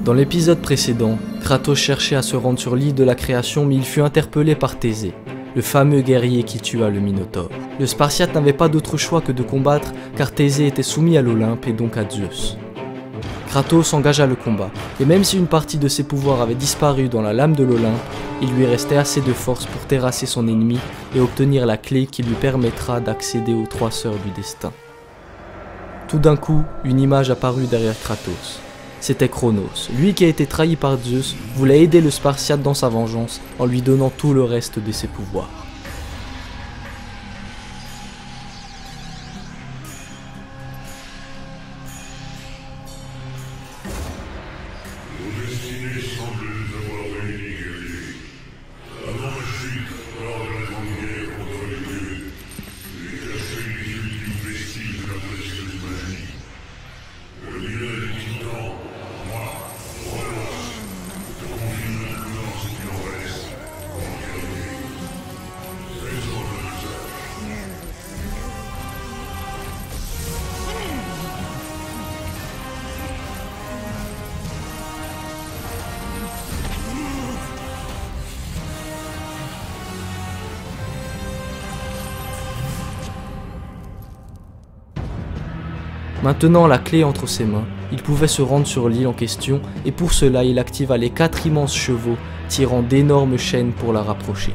Dans l'épisode précédent, Kratos cherchait à se rendre sur l'île de la création mais il fut interpellé par Thésée, le fameux guerrier qui tua le Minotaure. Le Spartiate n'avait pas d'autre choix que de combattre car Thésée était soumis à l'Olympe et donc à Zeus. Kratos engagea le combat, et même si une partie de ses pouvoirs avait disparu dans la lame de l'Olympe, il lui restait assez de force pour terrasser son ennemi et obtenir la clé qui lui permettra d'accéder aux 3 sœurs du destin. Tout d'un coup, une image apparut derrière Kratos. C'était Cronos, lui qui a été trahi par Zeus, voulait aider le Spartiate dans sa vengeance en lui donnant tout le reste de ses pouvoirs. Maintenant la clé entre ses mains, il pouvait se rendre sur l'île en question et pour cela il activa les 4 immenses chevaux tirant d'énormes chaînes pour la rapprocher.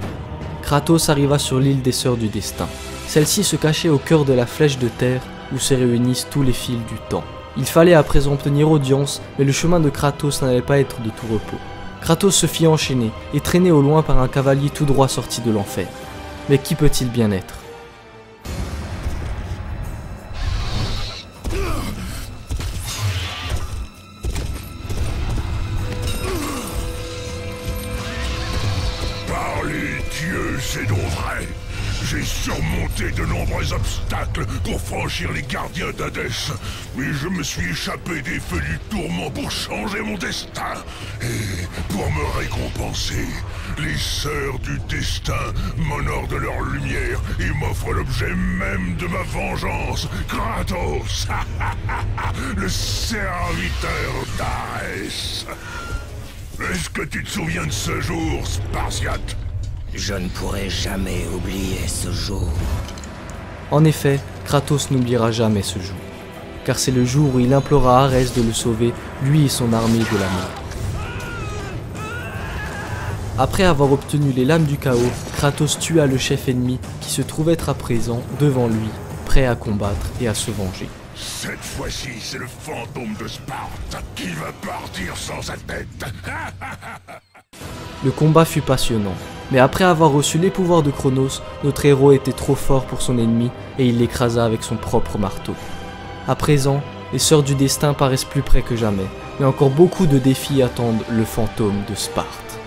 Kratos arriva sur l'île des Sœurs du Destin. Celle-ci se cachait au cœur de la flèche de terre où se réunissent tous les fils du temps. Il fallait à présent obtenir audience mais le chemin de Kratos n'allait pas être de tout repos. Kratos se fit enchaîner et traîner au loin par un cavalier tout droit sorti de l'enfer. Mais qui peut-il bien être ? C'est donc vrai. J'ai surmonté de nombreux obstacles pour franchir les gardiens d'Hadès, mais je me suis échappé des feux du tourment pour changer mon destin. Et pour me récompenser, les Sœurs du Destin m'honorent de leur lumière et m'offrent l'objet même de ma vengeance, Kratos, le serviteur d'Arès. Est-ce que tu te souviens de ce jour, Spartiate ? Je ne pourrai jamais oublier ce jour. En effet, Kratos n'oubliera jamais ce jour, car c'est le jour où il implora Arès de le sauver, lui et son armée de la mort. Après avoir obtenu les lames du chaos, Kratos tua le chef ennemi qui se trouvait à présent devant lui, prêt à combattre et à se venger. Cette fois-ci, c'est le fantôme de Sparte qui va partir sans sa tête. Le combat fut passionnant, mais après avoir reçu les pouvoirs de Cronos, notre héros était trop fort pour son ennemi et il l'écrasa avec son propre marteau. À présent, les Sœurs du Destin paraissent plus près que jamais, mais encore beaucoup de défis attendent le fantôme de Sparte.